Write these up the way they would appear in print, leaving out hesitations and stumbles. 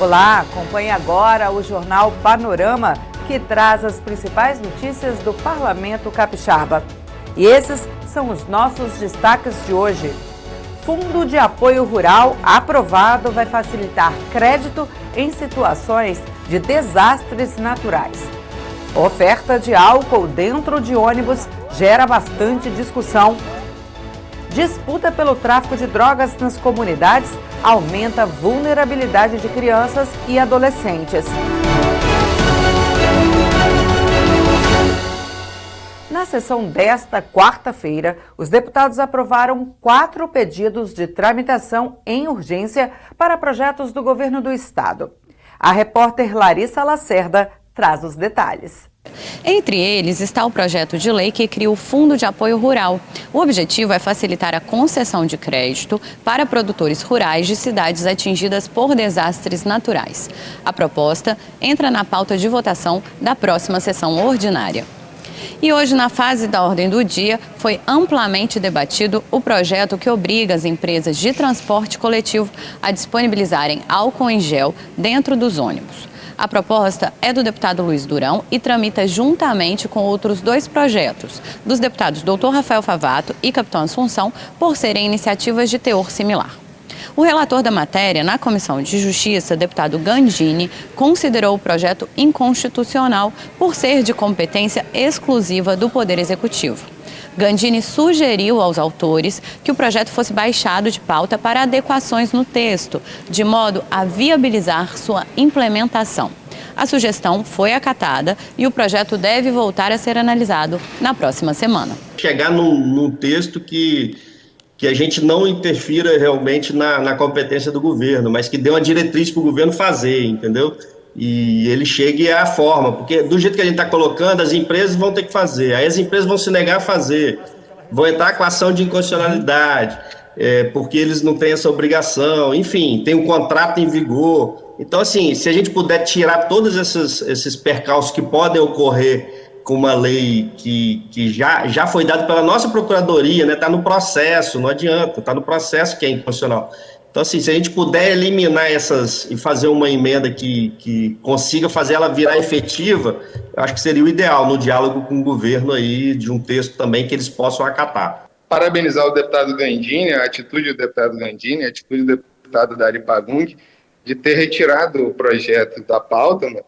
Olá, acompanhe agora o Jornal Panorama, que traz as principais notícias do Parlamento Capixaba. E esses são os nossos destaques de hoje. Fundo de Apoio Rural aprovado vai facilitar crédito em situações de desastres naturais. Oferta de álcool dentro de ônibus gera bastante discussão. Disputa pelo tráfico de drogas nas comunidades aumenta a vulnerabilidade de crianças e adolescentes. Na sessão desta quarta-feira, os deputados aprovaram 4 pedidos de tramitação em urgência para projetos do governo do estado. A repórter Larissa Lacerda traz os detalhes. Entre eles está o projeto de lei que cria o Fundo de Apoio Rural. O objetivo é facilitar a concessão de crédito para produtores rurais de cidades atingidas por desastres naturais. A proposta entra na pauta de votação da próxima sessão ordinária. E hoje, na fase da ordem do dia, foi amplamente debatido o projeto que obriga as empresas de transporte coletivo a disponibilizarem álcool em gel dentro dos ônibus. A proposta é do deputado Luiz Durão e tramita juntamente com outros 2 projetos, dos deputados Dr. Rafael Favato e Capitão Assunção, por serem iniciativas de teor similar. O relator da matéria na Comissão de Justiça, deputado Gandini, considerou o projeto inconstitucional por ser de competência exclusiva do Poder Executivo. Gandini sugeriu aos autores que o projeto fosse baixado de pauta para adequações no texto, de modo a viabilizar sua implementação. A sugestão foi acatada e o projeto deve voltar a ser analisado na próxima semana. Chegar num texto que a gente não interfira realmente na competência do governo, mas que dê uma diretriz para o governo fazer, entendeu? E ele chegue à forma, porque do jeito que a gente está colocando, as empresas vão ter que fazer, aí as empresas vão se negar a fazer, vão entrar com ação de inconstitucionalidade, porque eles não têm essa obrigação, enfim, tem um contrato em vigor. Então, assim, se a gente puder tirar todos esses percalços que podem ocorrer com uma lei que já foi dada pela nossa procuradoria, né? Está no processo, não adianta, está no processo que é inconstitucional. Então, assim, se a gente puder eliminar essas e fazer uma emenda que consiga fazer ela virar efetiva, eu acho que seria o ideal no diálogo com o governo aí, de um texto também que eles possam acatar. Parabenizar o deputado Gandini, a atitude do deputado Gandini, a atitude do deputado Dari Pagung, de ter retirado o projeto da pauta, né,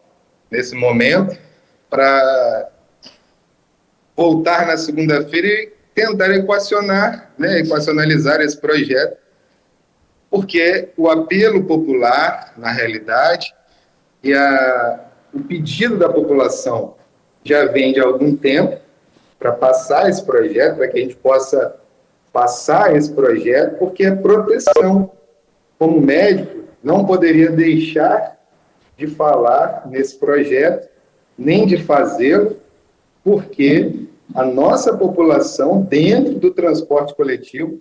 nesse momento, para voltar na segunda-feira e tentar equacionalizar esse projeto, porque o apelo popular, na realidade, e o pedido da população já vem de algum tempo para passar esse projeto, para que a gente possa passar esse projeto, porque é proteção. Como médico, não poderia deixar de falar nesse projeto, nem de fazê-lo, porque a nossa população, dentro do transporte coletivo,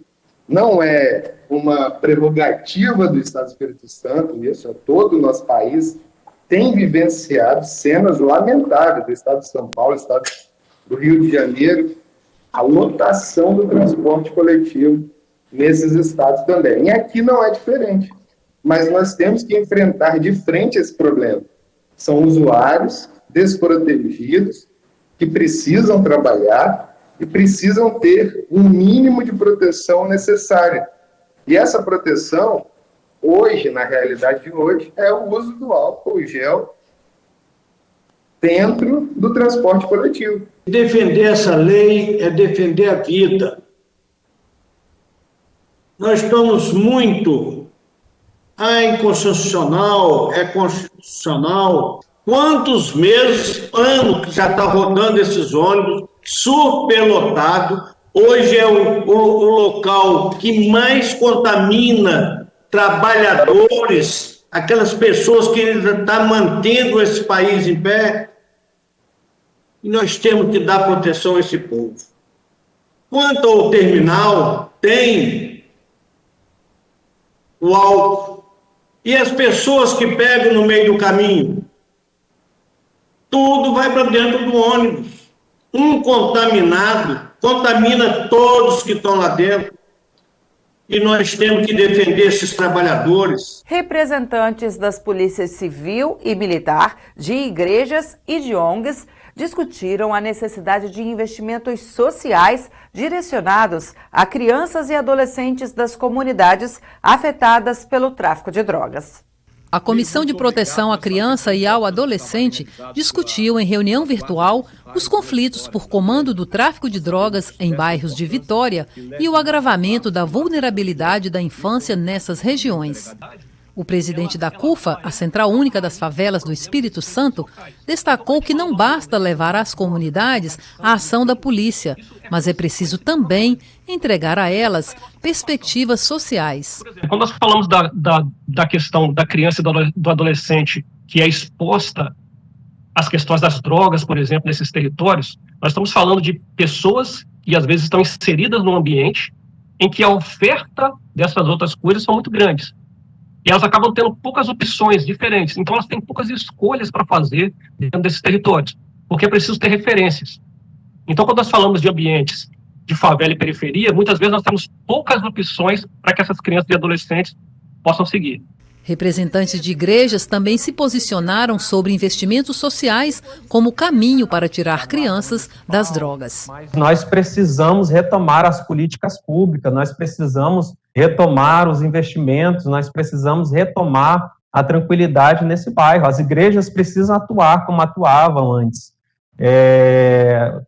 não é uma prerrogativa do Estado do Espírito Santo, isso é todo o nosso país, tem vivenciado cenas lamentáveis do Estado de São Paulo, Estado do Rio de Janeiro, a lotação do transporte coletivo nesses estados também. E aqui não é diferente, mas nós temos que enfrentar de frente esse problema. São usuários desprotegidos que precisam trabalhar e precisam ter um mínimo de proteção necessária. E essa proteção, hoje, na realidade de hoje, é o uso do álcool gel dentro do transporte coletivo. Defender essa lei é defender a vida. Nós estamos muito... é inconstitucional, é constitucional. Quantos meses, ano que já está rodando esses ônibus, superlotado. Hoje é o local que mais contamina trabalhadores, aquelas pessoas que estão mantendo esse país em pé. E nós temos que dar proteção a esse povo. Quanto ao terminal, tem o álcool. E as pessoas que pegam no meio do caminho, tudo vai para dentro do ônibus. Um contaminado contamina todos que estão lá dentro. e nós temos que defender esses trabalhadores. Representantes das polícias civil e militar, de igrejas e de ONGs discutiram a necessidade de investimentos sociais direcionados a crianças e adolescentes das comunidades afetadas pelo tráfico de drogas. A Comissão de Proteção à Criança e ao Adolescente discutiu em reunião virtual os conflitos por comando do tráfico de drogas em bairros de Vitória e o agravamento da vulnerabilidade da infância nessas regiões. O presidente da CUFA, a Central Única das Favelas do Espírito Santo, destacou que não basta levar às comunidades a ação da polícia, mas é preciso também entregar a elas perspectivas sociais. Quando nós falamos da questão da criança e do adolescente que é exposta às questões das drogas, por exemplo, nesses territórios, nós estamos falando de pessoas que às vezes estão inseridas num ambiente em que a oferta dessas outras coisas são muito grandes. E elas acabam tendo poucas opções diferentes. Então, elas têm poucas escolhas para fazer dentro desses territórios, porque é preciso ter referências. Então, quando nós falamos de ambientes de favela e periferia, muitas vezes nós temos poucas opções para que essas crianças e adolescentes possam seguir. Representantes de igrejas também se posicionaram sobre investimentos sociais como caminho para tirar crianças das drogas. Nós precisamos retomar as políticas públicas, nós precisamos retomar os investimentos, nós precisamos retomar a tranquilidade nesse bairro. As igrejas precisam atuar como atuavam antes.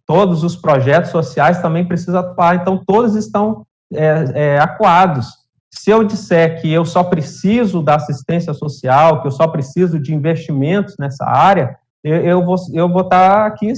Todos os projetos sociais também precisam atuar, então todos estão acuados. Se eu disser que eu só preciso da assistência social, que eu só preciso de investimentos nessa área, eu vou estar aqui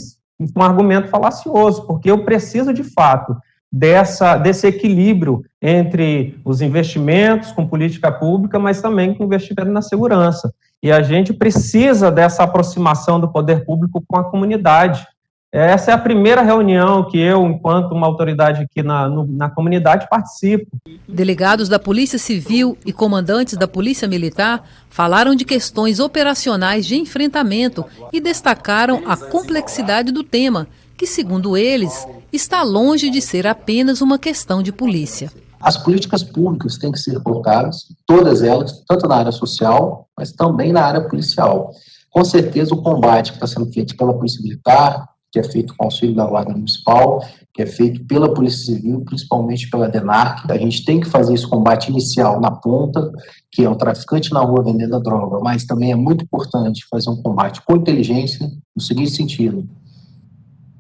com um argumento falacioso, porque eu preciso, de fato, desse equilíbrio entre os investimentos com política pública, mas também com investimento na segurança. E a gente precisa dessa aproximação do poder público com a comunidade. Essa é a primeira reunião que eu, enquanto uma autoridade aqui na comunidade, participo. Delegados da Polícia Civil e comandantes da Polícia Militar falaram de questões operacionais de enfrentamento e destacaram a complexidade do tema, que, segundo eles, está longe de ser apenas uma questão de polícia. As políticas públicas têm que ser colocadas, todas elas, tanto na área social, mas também na área policial. Com certeza, o combate que está sendo feito pela Polícia Militar, que é feito com auxílio da Guarda Municipal, que é feito pela Polícia Civil, principalmente pela DENARC. A gente tem que fazer esse combate inicial na ponta, que é o traficante na rua vendendo a droga, mas também é muito importante fazer um combate com inteligência, no seguinte sentido: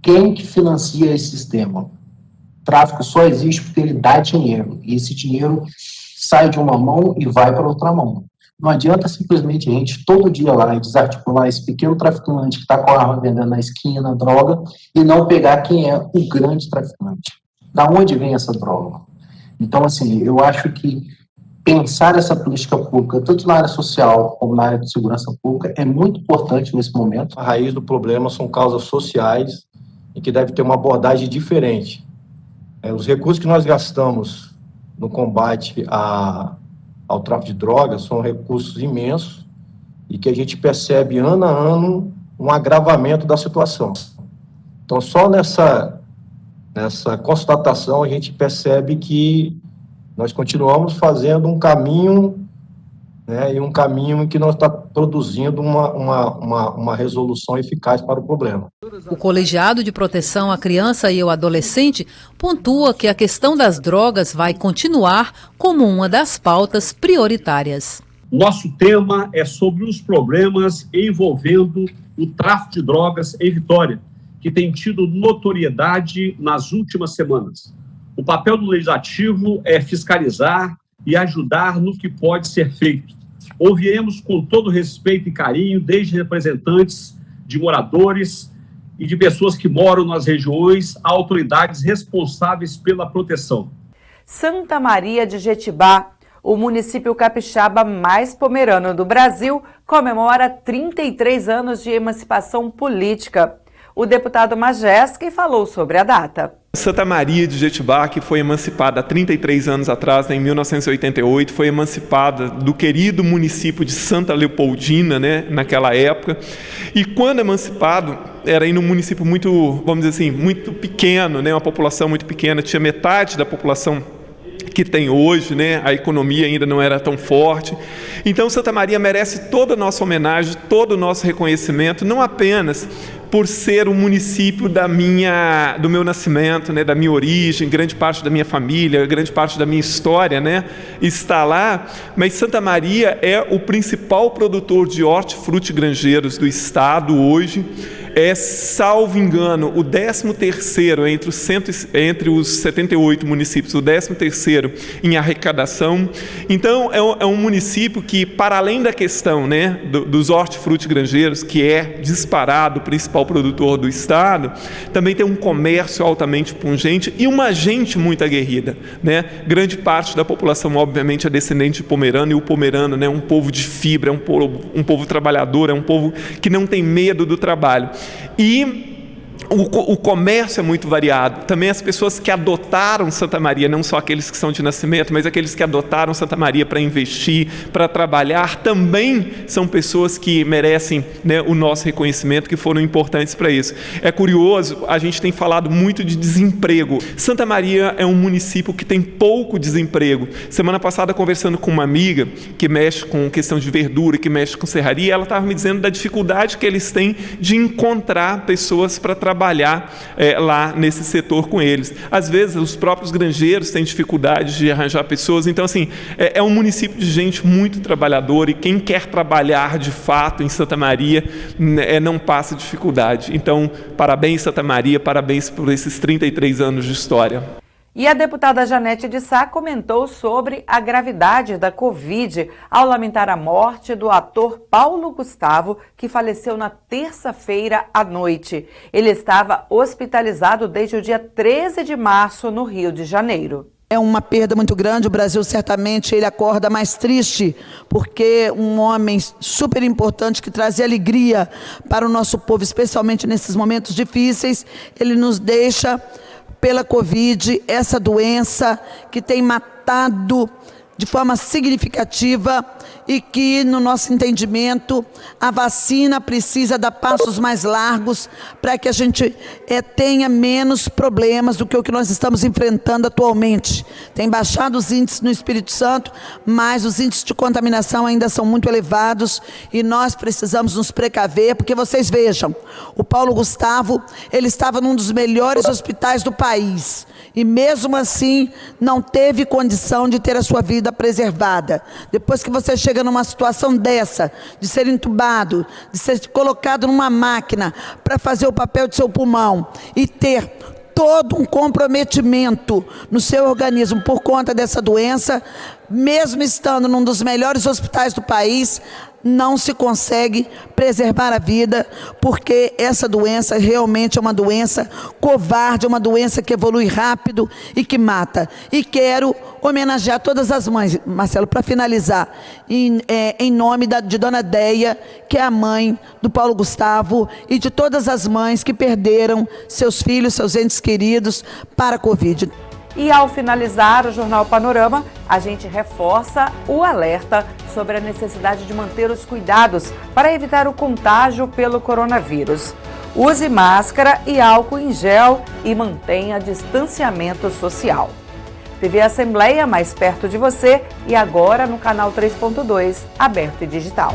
quem que financia esse sistema? O tráfico só existe porque ele dá dinheiro, e esse dinheiro sai de uma mão e vai para outra mão. Não adianta simplesmente a gente todo dia lá e desarticular esse pequeno traficante que está com a arma vendendo na esquina, droga, e não pegar quem é o grande traficante. Da onde vem essa droga? Então, assim, eu acho que pensar essa política pública, tanto na área social como na área de segurança pública, é muito importante nesse momento. A raiz do problema são causas sociais e que deve ter uma abordagem diferente. Os recursos que nós gastamos no combate ao tráfico de drogas são recursos imensos e que a gente percebe ano a ano um agravamento da situação. Então, só nessa constatação a gente percebe que nós continuamos fazendo um caminho, né, e um caminho que não está produzindo uma resolução eficaz para o problema. O Colegiado de Proteção à Criança e ao Adolescente pontua que a questão das drogas vai continuar como uma das pautas prioritárias. Nosso tema é sobre os problemas envolvendo o tráfico de drogas em Vitória, que tem tido notoriedade nas últimas semanas. O papel do Legislativo é fiscalizar e ajudar no que pode ser feito. Ouviremos com todo respeito e carinho, desde representantes de moradores e de pessoas que moram nas regiões, a autoridades responsáveis pela proteção. Santa Maria de Jetibá, o município capixaba mais pomerano do Brasil, comemora 33 anos de emancipação política. O deputado Majeski falou sobre a data. Santa Maria de Jetibá, que foi emancipada há 33 anos atrás, em 1988, foi emancipada do querido município de Santa Leopoldina, né, naquela época. E quando emancipado, era em um município muito, vamos dizer assim, muito pequeno, né, uma população muito pequena, tinha metade da população que tem hoje, né? A economia ainda não era tão forte. Então, Santa Maria merece toda a nossa homenagem, todo o nosso reconhecimento, não apenas por ser o município do meu nascimento, né, da minha origem, grande parte da minha família, grande parte da minha história, né, está lá, mas Santa Maria é o principal produtor de hortifrutigranjeiros do estado hoje, é, salvo engano, o 13º entre os 78 municípios, o 13º em arrecadação. Então, é um município que, para além da questão, né, dos hortifrutigranjeiros, que é disparado o principal produtor do estado, também tem um comércio altamente pungente e uma gente muito aguerrida, né? Grande parte da população, obviamente, é descendente de pomerano, e o pomerano, né, é um povo de fibra, é um povo trabalhador, é um povo que não tem medo do trabalho. E o comércio é muito variado. Também as pessoas que adotaram Santa Maria, não só aqueles que são de nascimento, mas aqueles que adotaram Santa Maria para investir, para trabalhar, também são pessoas que merecem, né, o nosso reconhecimento, que foram importantes para isso. É curioso, a gente tem falado muito de desemprego. Santa Maria é um município que tem pouco desemprego. Semana passada, conversando com uma amiga que mexe com questão de verdura, que mexe com serraria, ela estava me dizendo da dificuldade que eles têm de encontrar pessoas para trabalhar lá nesse setor com eles. Às vezes, os próprios granjeiros têm dificuldade de arranjar pessoas. Então, assim, é um município de gente muito trabalhadora, e quem quer trabalhar de fato em Santa Maria não passa dificuldade. Então, parabéns, Santa Maria, parabéns por esses 33 anos de história. E a deputada Janete de Sá comentou sobre a gravidade da Covid ao lamentar a morte do ator Paulo Gustavo, que faleceu na terça-feira à noite. Ele estava hospitalizado desde o dia 13 de março no Rio de Janeiro. É uma perda muito grande. O Brasil certamente ele acorda mais triste, porque um homem super importante que trazia alegria para o nosso povo, especialmente nesses momentos difíceis, ele nos deixa pela Covid, essa doença que tem matado de forma significativa, e que, no nosso entendimento, a vacina precisa dar passos mais largos para que a gente tenha menos problemas do que o que nós estamos enfrentando atualmente. Tem baixado os índices no Espírito Santo, mas os índices de contaminação ainda são muito elevados, e nós precisamos nos precaver, porque vocês vejam, o Paulo Gustavo, ele estava num dos melhores hospitais do país, e mesmo assim não teve condição de ter a sua vida preservada. Depois que você chega numa situação dessa, de ser entubado, de ser colocado numa máquina para fazer o papel de seu pulmão, e ter todo um comprometimento no seu organismo por conta dessa doença, mesmo estando num dos melhores hospitais do país, não se consegue preservar a vida, porque essa doença realmente é uma doença covarde, é uma doença que evolui rápido e que mata. E quero homenagear todas as mães, Marcelo, para finalizar, em nome de Dona Deia, que é a mãe do Paulo Gustavo, e de todas as mães que perderam seus filhos, seus entes queridos para a Covid. E ao finalizar o Jornal Panorama, a gente reforça o alerta sobre a necessidade de manter os cuidados para evitar o contágio pelo coronavírus. Use máscara e álcool em gel e mantenha distanciamento social. TV Assembleia, mais perto de você, e agora no canal 3.2, aberto e digital.